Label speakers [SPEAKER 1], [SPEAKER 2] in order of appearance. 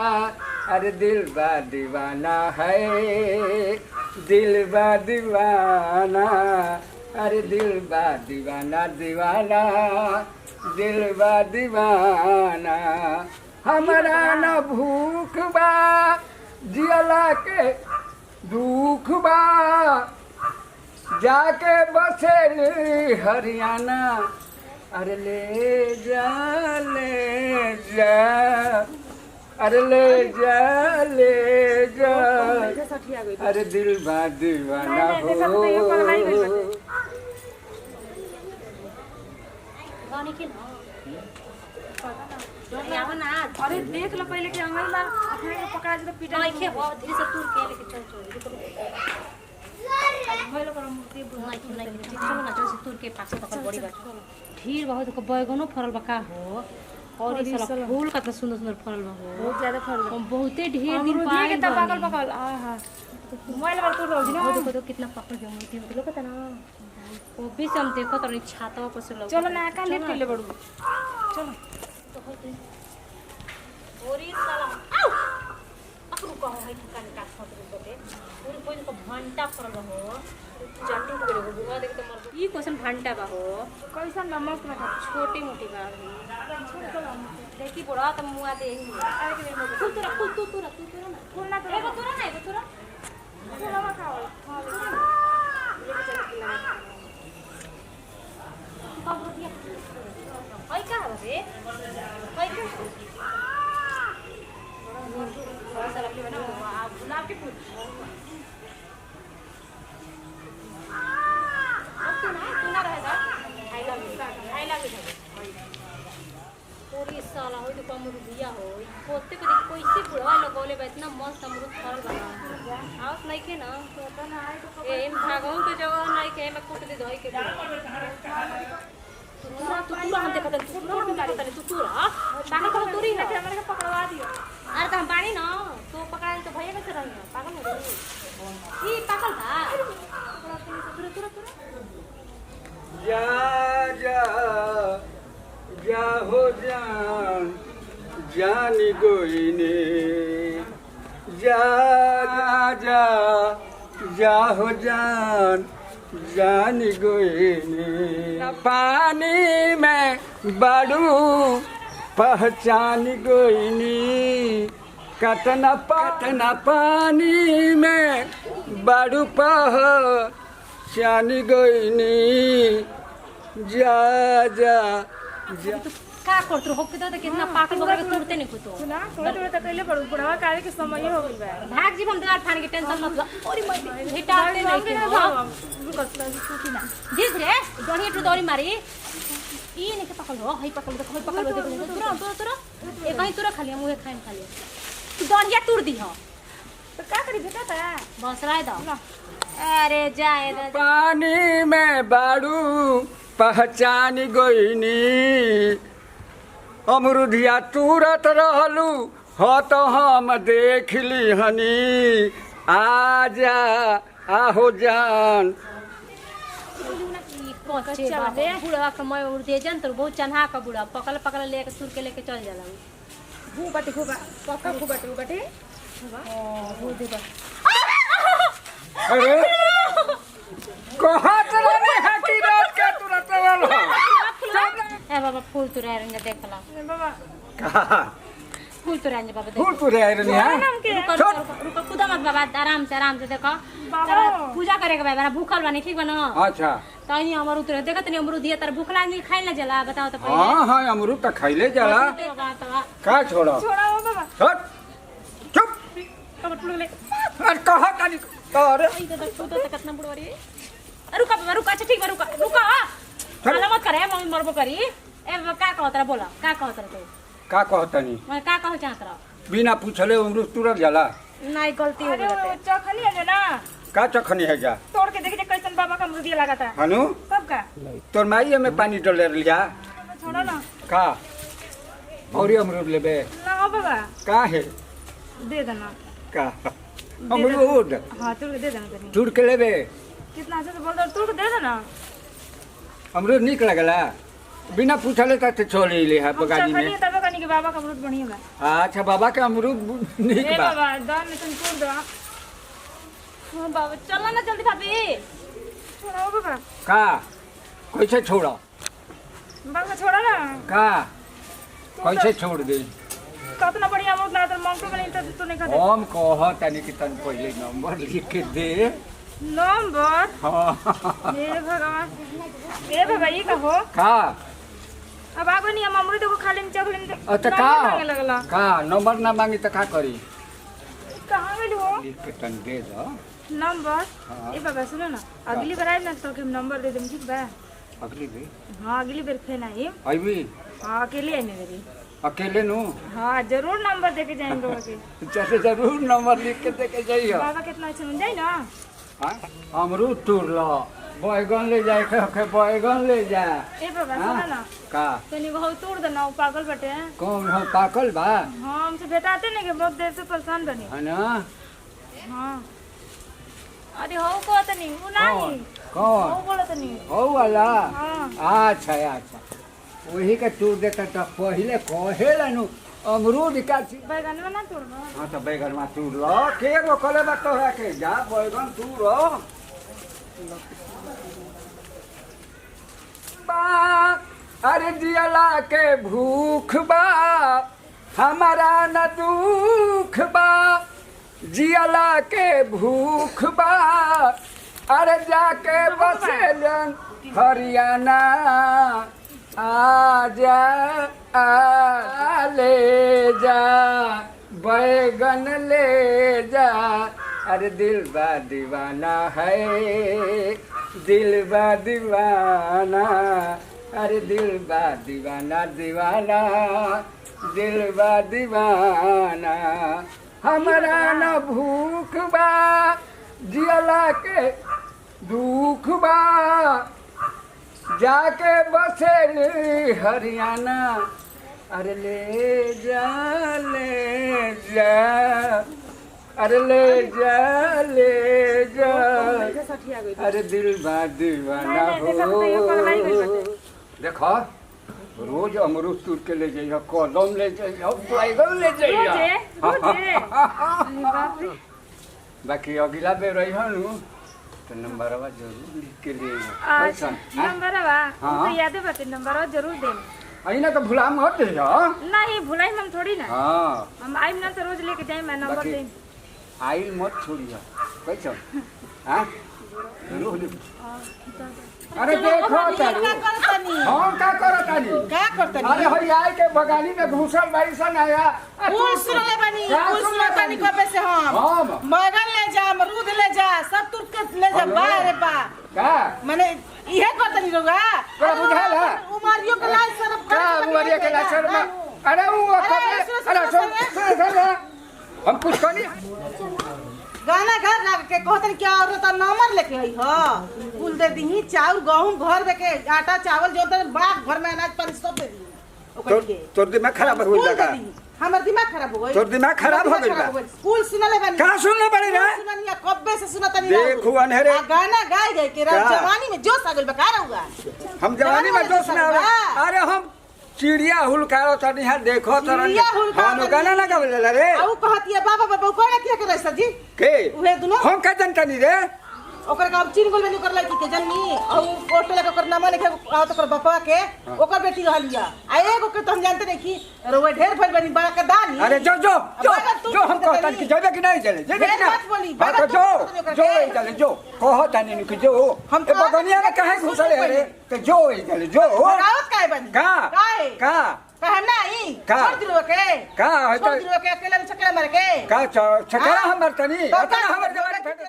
[SPEAKER 1] अरे दिल बा दीवाना है, दिल बा दीवाना। अरे दिल बा दीवाना दीवाना, दिल बा दीवाना। हमारा न भूख बा, जियला के दुख बा, जाके बसेली हरियाणा। अरे ले जा ले जा, अरे ले जा ले जा। अरे दिल बा दीवाना हो।
[SPEAKER 2] अरे देख लो पहले कि अंगल मार अपने को पकड़ा जो पीटा नहीं खे बहुत धीरे से टूर के लेके चल चल मोबाइल पर मूर्ति बुनाई की नहीं ठीक है ना चल से टूर के पास पकड़ बड़ी बात ढेर बहुत को बैगनो फरल बका हो और ये साला फूल कितना सुंदर सुंदर फरल बा हो बहुत ज्यादा फरल हम बहुते ढेर दिन पाए के पागल पकड़ आहा मोबाइल पर टूर हो ना देखो तो कितना पकड़ के मूर्ति मतलब पता ना वो भी हम देखो तो छाता पर से लग चलो ना का लेट के ले बड़ू चलो ओरी साला आउ अपनु कहो है दुकान का खतरे बटे पूरी कोइन को घंटा फरल हो जाटू के लोग बुआ देख तो मर ई क्वेश्चन घंटा बा हो कैसन नमक में छोटी मोटी बा देखी बड़ा त मुआ दे अरे के तू तोरा ना फूल ना एगो तोरा फूलवा खाओ लेके चल के लगा अब रुपया ओइ का रे ओइ का बड़ा सारा फूल बना गुलाब के फूल अब तू ना रहेगा आई लव यू पूरी साला होई तो अमरूद दिया हो पोते को कोई से बुढ़वा लगोले बा इतना मस्त अमरूद फल बना हाउस नहीं के ना पता ना आए तो एम भागों के जगह नहीं के मैं कूट दे दई के तू हम देखत तू ताके को तूरी है हमरे के पकड़वा दियो अरे तो हम पानी ना तो पकड़ाल तो भैया कैसे रही पागल हो गई ई पागल था तुरा
[SPEAKER 1] जा जा जा हो जान जानी गोइने जा जा जा हो जान जानी गोइने पानी में बाड़ू पहचान गोइनी कतना पानी में बाड़ू पहचान गोइनी जा जा जा
[SPEAKER 2] का करत हो के तो कितना पागल बगल के तुरते नहीं कुतो सुना थोड़े तो कहले पड़ू बुढ़वा काले के समय हो गइल बा भाग जीवन दीवार फाड़ के टेंशन मत ओरी मत हिटाते नहीं के रुकत छुटी ना दिस रे डोनी टू दौरी मारी ई ने के पकड़ हो हई पकड़ दे तुरा ए कहीं तुरा खाली मुंह खाइन खाली तू डोनिया तुर दी हो तो का करी बेटा ता बस राय दो अरे जाए
[SPEAKER 1] पानी में बाड़ू पहचान गोइनी अमरुदिया तुरत रहलू हो तो हम देख ली हनी आजा आहो जान
[SPEAKER 2] बुढ़वा के मैं उड़ दे जन तो बहुत चन्हा का बुढ़ा पकड़ लेके सुर के लेके चल जाला भू बटे खूब पक्का खूब बटे हो दे बस
[SPEAKER 1] अरे कहत रही है कि रात के तुरंत वाला
[SPEAKER 2] ए बाबा फूल तुरा रंग देखला बाबा
[SPEAKER 1] कहा
[SPEAKER 2] फूल तुरा रंग बाबा
[SPEAKER 1] फूल तुरे रही है
[SPEAKER 2] रुको खुदा मत बाबा आराम से देखो पूजा करे के बाबा भूखल बानी ठीक बना
[SPEAKER 1] अच्छा
[SPEAKER 2] तनी अमरूद उतरे देखत नहीं अमरूद दिया तर भूखला नहीं खाइ ना जाला बताओ तो पहले
[SPEAKER 1] हां अमरूद तो खइले जाला का छोड़ो
[SPEAKER 2] बाबा
[SPEAKER 1] चुप
[SPEAKER 2] कब टुल ले
[SPEAKER 1] अरे कहा तनी अरे
[SPEAKER 2] ई तो कितना बुढ़वारी रुका बाबा रुका अच्छा ठीक बा रुका चलो मत करे मम्मी मरबो करी ए का कहत रे बोला का कहत रे तू
[SPEAKER 1] का कहतनी
[SPEAKER 2] मैं का कह चाहत रे
[SPEAKER 1] बिना पूछले अमरूद तुरत जाला
[SPEAKER 2] नहीं गलती हो गई चखनी है ना
[SPEAKER 1] का चखनी है जा
[SPEAKER 2] तोड़ के देखिए कैसन बाबा का अमरूद लगा था
[SPEAKER 1] हनु
[SPEAKER 2] कब का
[SPEAKER 1] तोर माई में पानी डाल लिया
[SPEAKER 2] छोड़ो ना
[SPEAKER 1] का और ये अमरूद लेबे
[SPEAKER 2] ना बाबा
[SPEAKER 1] का है
[SPEAKER 2] दे देना
[SPEAKER 1] का अमरूद
[SPEAKER 2] हां तोड़ के दे देना तनी
[SPEAKER 1] तोड़ के लेबे
[SPEAKER 2] कितना अच्छा से बोल दो तोड़ के दे देना
[SPEAKER 1] अमरूद निक लगला बिना पूछले तो छोड़ ले है
[SPEAKER 2] हम
[SPEAKER 1] गाड़ी
[SPEAKER 2] चखनी
[SPEAKER 1] में।
[SPEAKER 2] तब कनी के बाबा का अमरूद बढ़िया बा।
[SPEAKER 1] अच्छा बाबा के अमरूद निक
[SPEAKER 2] ए
[SPEAKER 1] बा।
[SPEAKER 2] बाबा दान में तुम तोड़ दो। हां बाबा चलो ना जल्दी भाभी। छोड़ो बाबा।
[SPEAKER 1] का कैसे छोड़ा
[SPEAKER 2] बाबा छोड़ा ना।
[SPEAKER 1] का कैसे छोड़ दे।
[SPEAKER 2] कितना बढ़िया अमरूद ना तो मांग तो नहीं तो नहीं खा दे।
[SPEAKER 1] हम कह तनी कि तन पहले नंबर लिख के दे।
[SPEAKER 2] नंबर
[SPEAKER 1] हाँ
[SPEAKER 2] हे भगवान। ए बाबा ये कहो
[SPEAKER 1] का
[SPEAKER 2] अब आगो नहीं हम अमरूद को खा लेम चख लेम।
[SPEAKER 1] अच्छा
[SPEAKER 2] मांगे लगला
[SPEAKER 1] का नंबर ना मांगी तो का करी।
[SPEAKER 2] कहां गेलू हो
[SPEAKER 1] लिख के तन दे दो।
[SPEAKER 2] नंबर।
[SPEAKER 1] हाँ।
[SPEAKER 2] ए बाबा सुनो ना अगली बार आए ना तो हम नंबर दे देम ठीक बा।
[SPEAKER 1] अगली भी
[SPEAKER 2] हां अगली बार फिर आई।
[SPEAKER 1] अभी
[SPEAKER 2] हां अकेले आई मेरी।
[SPEAKER 1] अकेले नु
[SPEAKER 2] हाँ जरूर नंबर देके जाएंगे बाबा
[SPEAKER 1] जैसे जरूर नंबर लिख के दे के जाइयो।
[SPEAKER 2] बाबा कितना अच्छा मिल जाए ना।
[SPEAKER 1] हाँ अमरूद तोड़ लो बैगन ले जाए के बैगन ले जा।
[SPEAKER 2] ए बाबा
[SPEAKER 1] हाँ?
[SPEAKER 2] सुनो ना
[SPEAKER 1] का
[SPEAKER 2] तनी बहुत तोड़ देना वो पागल बटे।
[SPEAKER 1] कौन हो पाकल बा
[SPEAKER 2] हाँ हमसे भेटाते नहीं कि बहुत देर से परेशान बने।
[SPEAKER 1] है ना।
[SPEAKER 2] हाँ अरे हो को तनी वो नहीं
[SPEAKER 1] कौन
[SPEAKER 2] हो बोलो तनी
[SPEAKER 1] हो वाला।
[SPEAKER 2] हाँ
[SPEAKER 1] अच्छा अच्छा वही के तोड़ देता तो पहले कहेला नु अमरूद का चीज।
[SPEAKER 2] बैगन में ना तोड़ना।
[SPEAKER 1] हाँ तो बैगन में तोड़ लो के रोकले बा तो है के जा बैगन तोड़ो। बा अरे जियला के भूख बा हमारा न दुख बा जियला के भूख बा अरे जाके बसेलन हरियाणा आजा आ ले जा बैगन ले जा अरे दिल बा दीवाना है दिल बा दीवाना अरे दिल बा दीवाना दीवाना दिल बा दीवाना हमारा न भूख बा जियला के दुख बा जाके बसेल हरियाणा अरे ले जा अरे ले जा अरे दिल बा दीवाना हो। देखो रोज अमरूद तोड़ के ले जाइए कलम ले जाइए बैगन ले जाइए। बाकी अगला बेर रही नु तो नंबरवा जरूर लिख के ले
[SPEAKER 2] अच्छा नंबरवा तो याद बाटे नंबरवा जरूर देम।
[SPEAKER 1] अइना तो भुला मत दे।
[SPEAKER 2] नहीं भुलाई हम थोड़ी ना।
[SPEAKER 1] हाँ
[SPEAKER 2] हम आइम ना तो रोज लेके जाए मैं नंबर
[SPEAKER 1] बाकी
[SPEAKER 2] देम।
[SPEAKER 1] आइल मत छोड़िए कैसे। हाँ जरूर लिख। अरे देखो तारू हम का करतानी
[SPEAKER 3] का करतनी
[SPEAKER 1] अरे हई आए के बगानी में घुसल बारी सन आया
[SPEAKER 3] फूल सुनले बनी फूल सुनले बनी कबे से हम बैगन ले जा अमरूद ले जा सब तुर के ले जा बा रे बा
[SPEAKER 1] का
[SPEAKER 3] माने इहे करतनी रोगा
[SPEAKER 1] का बुझाल है
[SPEAKER 3] उमरियो के लाज सरफ
[SPEAKER 1] का उमरिया के लाचर में अरे वो अरे सुन हम कुछ कनी
[SPEAKER 3] गाना घर लग के कहतन क्या औरत नंबर लेके आई हो फूल दे दी चाउर गहूं घर देके आटा चावल जो तन बाग घर में अनाज पानी सब दे दी ओकर के
[SPEAKER 1] तोर दिमाग खराब हो
[SPEAKER 3] फूल
[SPEAKER 1] गया
[SPEAKER 3] दे दी हमर दिमाग खराब हो गई
[SPEAKER 1] तोर दिमाग खराब हो गइल बा।
[SPEAKER 3] फूल सुनले बनी
[SPEAKER 1] का सुनले बड़ी रे
[SPEAKER 3] सुननिया कब्बे से सुनतनी
[SPEAKER 1] देखू अनहेरे
[SPEAKER 3] गाना गाय गए के जवानी में जोश आ गइल बा का रहूगा
[SPEAKER 1] हम जवानी में जोश में आवे अरे हम चिड़िया हुलकारो तनी है देखो तरन
[SPEAKER 3] चिड़िया हुलकारो
[SPEAKER 1] हम गाना ना गावेला रे
[SPEAKER 3] आउ कहतिया बाबा बाबा कोना किया करे सर जी
[SPEAKER 1] के
[SPEAKER 3] उहे दुनो
[SPEAKER 1] हम का जनतनी रे
[SPEAKER 3] ओकर का चिन गोल में ओकर लड़की के जन्मी और फोटो लगा ओकर नाम लिखे आ तो ओकर बापा के ओकर बेटी रहलिया आ एगो के तो हम जानते नहीं कि रोवे ढेर भइल बनी बड़ा का दानी
[SPEAKER 1] अरे जो हम कहतन कि जेबे कि नहीं चले जेबे कि
[SPEAKER 3] मत बोली,
[SPEAKER 1] हाँ तो जो चले जो कहतन नहीं कि जो
[SPEAKER 3] हम
[SPEAKER 1] ए बगनिया में काहे घुसले रे तो जो चले जो
[SPEAKER 3] रावत काहे बनी
[SPEAKER 1] का
[SPEAKER 3] काहे
[SPEAKER 1] का
[SPEAKER 3] कहे नहीं
[SPEAKER 1] का?
[SPEAKER 3] छोड़ दिलो के
[SPEAKER 1] का है
[SPEAKER 3] छोड़
[SPEAKER 1] तो
[SPEAKER 3] दिलो के अकेले में छकड़ा मार के
[SPEAKER 1] का छकरा हमर तनी
[SPEAKER 3] तो
[SPEAKER 1] अतना
[SPEAKER 3] का?
[SPEAKER 1] हमर जवानी फेंक